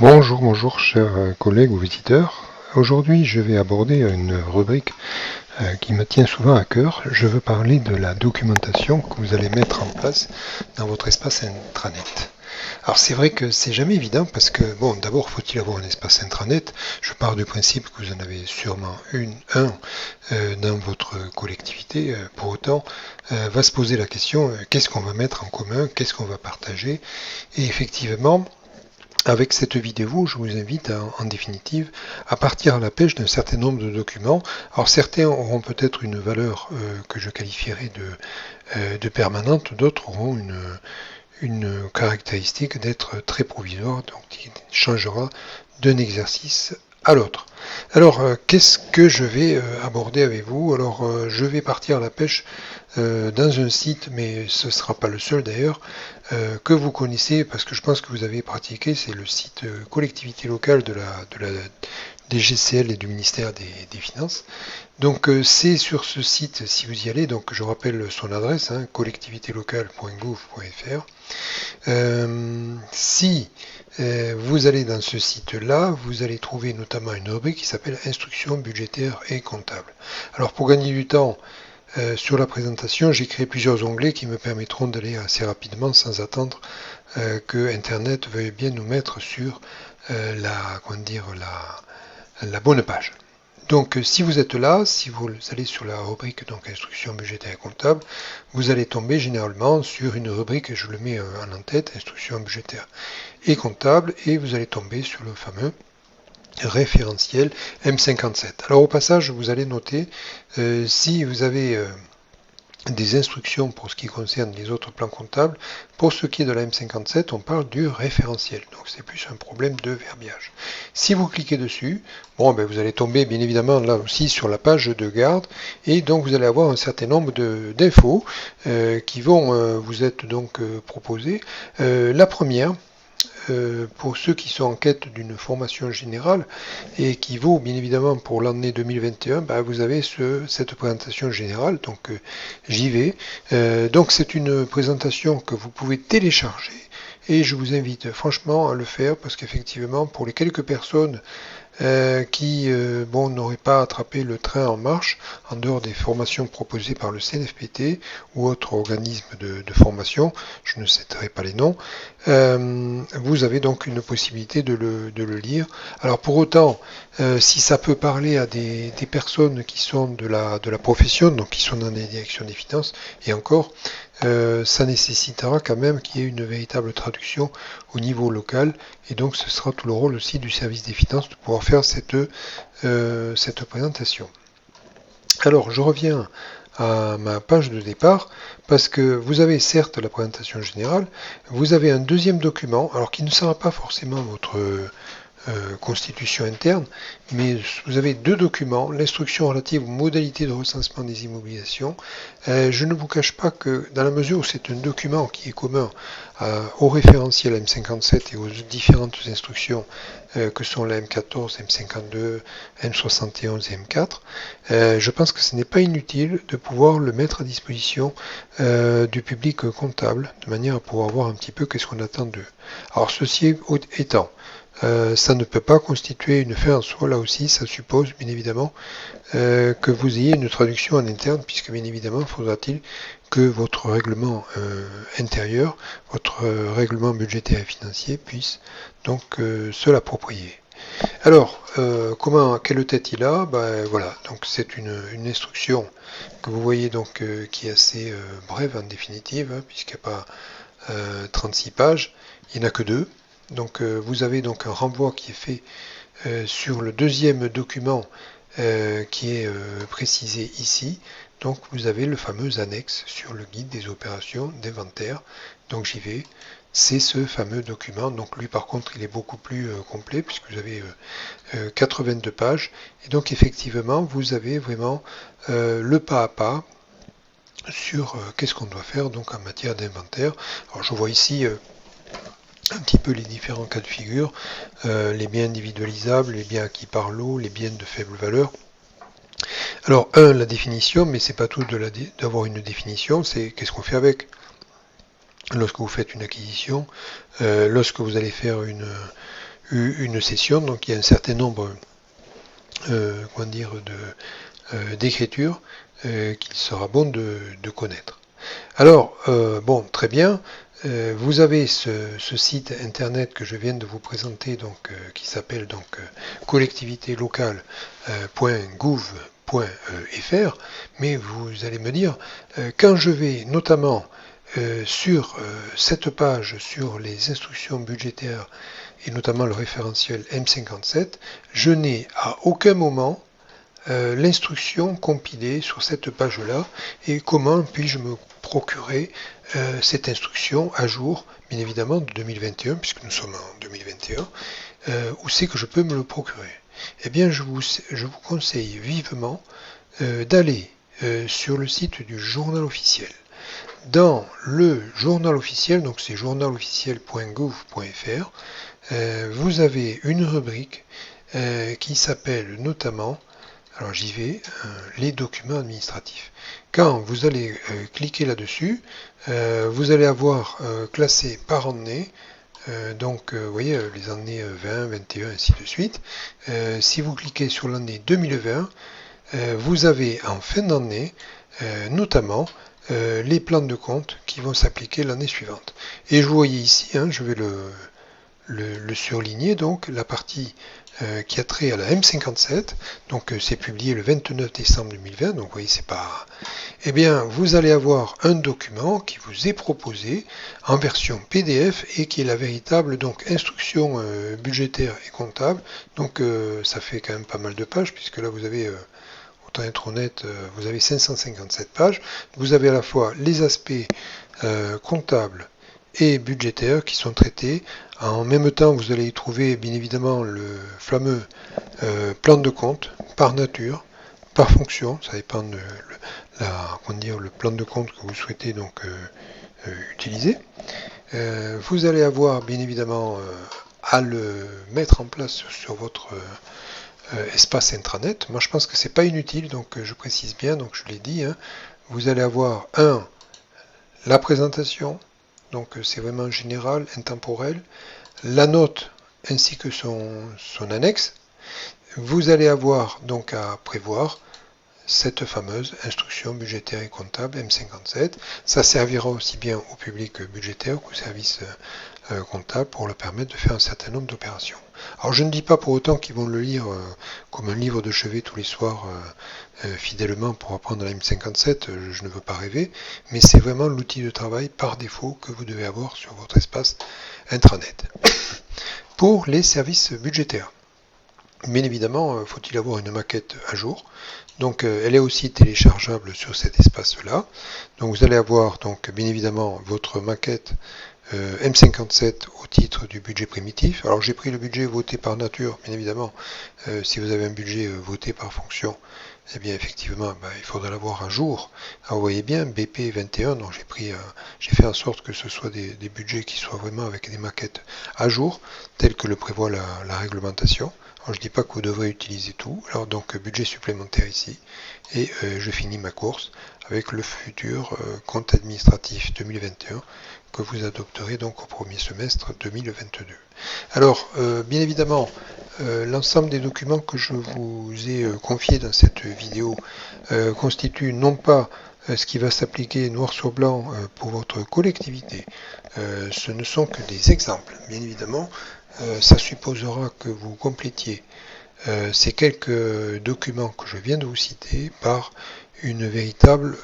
Bonjour chers collègues ou visiteurs. Aujourd'hui, je vais aborder une rubrique qui me tient souvent à cœur. Je veux parler de la documentation que vous allez mettre en place dans votre espace intranet. Alors c'est vrai que c'est jamais évident parce que, bon, d'abord faut-il avoir un espace intranet. Je pars du principe que vous en avez sûrement un dans votre collectivité. Pour autant, va se poser la question, qu'est-ce qu'on va mettre en commun, qu'est-ce qu'on va partager. Et effectivement, avec cette vidéo, je vous invite en définitive à partir à la pêche d'un certain nombre de documents. Alors certains auront peut-être une valeur que je qualifierais de permanente, d'autres auront une caractéristique d'être très provisoire, donc qui changera d'un exercice à l'autre. Alors, qu'est-ce que je vais aborder avec vous? Alors, je vais partir à la pêche dans un site, mais ce ne sera pas le seul d'ailleurs, que vous connaissez, parce que je pense que vous avez pratiqué, c'est le site collectivité locale de la DGCL et du ministère des Finances. Donc c'est sur ce site, si vous y allez, donc je rappelle son adresse, collectivitélocale.gouv.fr. Si vous allez dans ce site-là, vous allez trouver notamment une rubrique qui s'appelle Instructions budgétaires et comptables. Alors pour gagner du temps, sur la présentation, j'ai créé plusieurs onglets qui me permettront d'aller assez rapidement sans attendre que Internet veuille bien nous mettre sur la bonne page. Donc si vous êtes là, si vous allez sur la rubrique donc instructions budgétaires et comptables, vous allez tomber généralement sur une rubrique, je le mets en tête, instructions budgétaires et comptables, et vous allez tomber sur le fameux référentiel M57. Alors au passage, vous allez noter si vous avez des instructions pour ce qui concerne les autres plans comptables. Pour ce qui est de la M57, on parle du référentiel. Donc c'est plus un problème de verbiage. Si vous cliquez dessus, bon, vous allez tomber bien évidemment là aussi sur la page de garde, et donc vous allez avoir un certain nombre d'infos qui vont vous être donc proposées. La première, pour ceux qui sont en quête d'une formation générale et qui vaut bien évidemment pour l'année 2021, vous avez cette présentation générale, donc j'y vais. Donc c'est une présentation que vous pouvez télécharger et je vous invite franchement à le faire parce qu'effectivement pour les quelques personnes qui n'auraient pas attrapé le train en marche en dehors des formations proposées par le CNFPT ou autre organisme de formation, je ne citerai pas les noms, vous avez donc une possibilité de le lire. Alors pour autant, si ça peut parler à des personnes qui sont de la profession, donc qui sont dans les directions des finances, et encore, ça nécessitera quand même qu'il y ait une véritable traduction au niveau local, et donc ce sera tout le rôle aussi du service des finances de pouvoir faire cette présentation. Alors je reviens à ma page de départ, parce que vous avez certes la présentation générale, vous avez un deuxième document, alors qui ne sera pas forcément votre constitution interne, mais vous avez deux documents, l'instruction relative aux modalités de recensement des immobilisations. Je ne vous cache pas que dans la mesure où c'est un document qui est commun au référentiel M57 et aux différentes instructions que sont la M14, M52, M71 et M4, je pense que ce n'est pas inutile de pouvoir le mettre à disposition du public comptable, de manière à pouvoir voir un petit peu qu'est-ce qu'on attend d'eux. Alors ceci étant, ça ne peut pas constituer une fin en soi, là aussi ça suppose bien évidemment que vous ayez une traduction en interne, puisque bien évidemment faudra-t-il que votre règlement intérieur, votre règlement budgétaire et financier puisse donc se l'approprier. Alors, quelle tête il a? Voilà, donc c'est une instruction que vous voyez donc qui est assez brève en définitive, puisqu'il n'y a pas 36 pages, il n'y en a que deux. Donc vous avez donc un renvoi qui est fait sur le deuxième document qui est précisé ici. Donc vous avez le fameux annexe sur le guide des opérations d'inventaire. Donc j'y vais. C'est ce fameux document. Donc lui par contre il est beaucoup plus complet puisque vous avez 82 pages. Et donc effectivement vous avez vraiment le pas à pas sur qu'est-ce qu'on doit faire donc en matière d'inventaire. Alors je vois ici un petit peu les différents cas de figure, les biens individualisables, les biens acquis par lot, les biens de faible valeur. Alors, la définition, mais c'est pas tout d'avoir une définition, c'est qu'est-ce qu'on fait avec. Lorsque vous faites une acquisition, lorsque vous allez faire une session, donc il y a un certain nombre d'écritures qu'il sera bon de connaître. Alors, bon, très bien. Vous avez ce site internet que je viens de vous présenter, donc, qui s'appelle donc collectivitélocal.gouv.fr, mais vous allez me dire, quand je vais notamment sur cette page sur les instructions budgétaires et notamment le référentiel M57, je n'ai à aucun moment l'instruction compilée sur cette page-là et comment puis-je me procurer cette instruction à jour, bien évidemment, de 2021, puisque nous sommes en 2021, où c'est que je peux me le procurer. Eh bien, je vous conseille vivement d'aller sur le site du journal officiel. Dans le journal officiel, donc c'est journalofficiel.gouv.fr, vous avez une rubrique qui s'appelle notamment, alors j'y vais, les documents administratifs. Quand vous allez cliquer là-dessus, vous allez avoir classé par année, donc vous voyez les années 20, 21, ainsi de suite. Si vous cliquez sur l'année 2020, vous avez en fin d'année notamment les plans de compte qui vont s'appliquer l'année suivante. Et je vous voyez ici, hein, je vais le surligner, donc la partie qui a trait à la M57, donc c'est publié le 29 décembre 2020, donc vous voyez c'est pas... Eh bien vous allez avoir un document qui vous est proposé en version PDF et qui est la véritable donc instruction budgétaire et comptable, donc ça fait quand même pas mal de pages puisque là vous avez... autant être honnête, vous avez 557 pages, vous avez à la fois les aspects comptables et budgétaires qui sont traités. En même temps, vous allez y trouver bien évidemment le fameux plan de compte par nature, par fonction, ça dépend de le plan de compte que vous souhaitez donc utiliser. Vous allez avoir bien évidemment à le mettre en place sur votre espace intranet. Moi je pense que c'est pas inutile, donc je précise bien, donc je l'ai dit, hein. Vous allez avoir la présentation, donc c'est vraiment général, intemporel, la note ainsi que son annexe. Vous allez avoir donc à prévoir cette fameuse instruction budgétaire et comptable M57. Ça servira aussi bien au public budgétaire qu'au service comptable pour leur permettre de faire un certain nombre d'opérations. Alors je ne dis pas pour autant qu'ils vont le lire comme un livre de chevet tous les soirs fidèlement pour apprendre la M57, je ne veux pas rêver, mais c'est vraiment l'outil de travail par défaut que vous devez avoir sur votre espace intranet. Pour les services budgétaires, bien évidemment, faut-il avoir une maquette à jour. Donc elle est aussi téléchargeable sur cet espace-là. Donc vous allez avoir donc bien évidemment votre maquette M57 au titre du budget primitif. Alors j'ai pris le budget voté par nature, bien évidemment. Si vous avez un budget voté par fonction, eh bien effectivement, il faudra l'avoir à jour. Alors vous voyez bien, BP 21, donc j'ai fait en sorte que ce soit des budgets qui soient vraiment avec des maquettes à jour, telles que le prévoit la réglementation. Alors, je ne dis pas que vous devrez utiliser tout. Alors donc budget supplémentaire ici. Et je finis ma course avec le futur compte administratif 2021 que vous adopterez donc au premier semestre 2022. Alors bien évidemment, l'ensemble des documents que je vous ai confiés dans cette vidéo constituent non pas ce qui va s'appliquer noir sur blanc pour votre collectivité. Ce ne sont que des exemples, bien évidemment. Ça supposera que vous complétiez ces quelques documents que je viens de vous citer par une véritable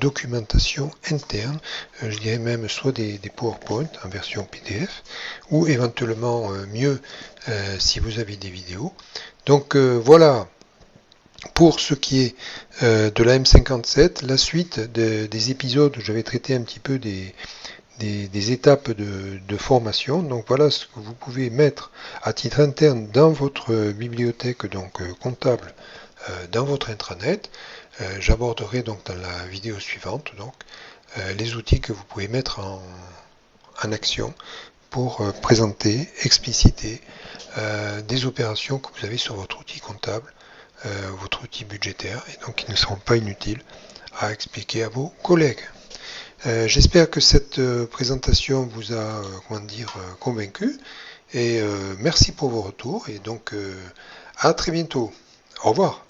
documentation interne, je dirais même soit des PowerPoint en version PDF, ou éventuellement mieux si vous avez des vidéos. Donc voilà pour ce qui est de la M57, la suite des épisodes, je vais traiter un petit peu des étapes de formation. Donc voilà ce que vous pouvez mettre à titre interne dans votre bibliothèque donc comptable dans votre intranet. J'aborderai donc dans la vidéo suivante donc les outils que vous pouvez mettre en action pour présenter, expliciter des opérations que vous avez sur votre outil comptable, votre outil budgétaire, et donc qui ne seront pas inutiles à expliquer à vos collègues. J'espère que cette présentation vous a convaincu Et merci pour vos retours. Et donc, à très bientôt. Au revoir.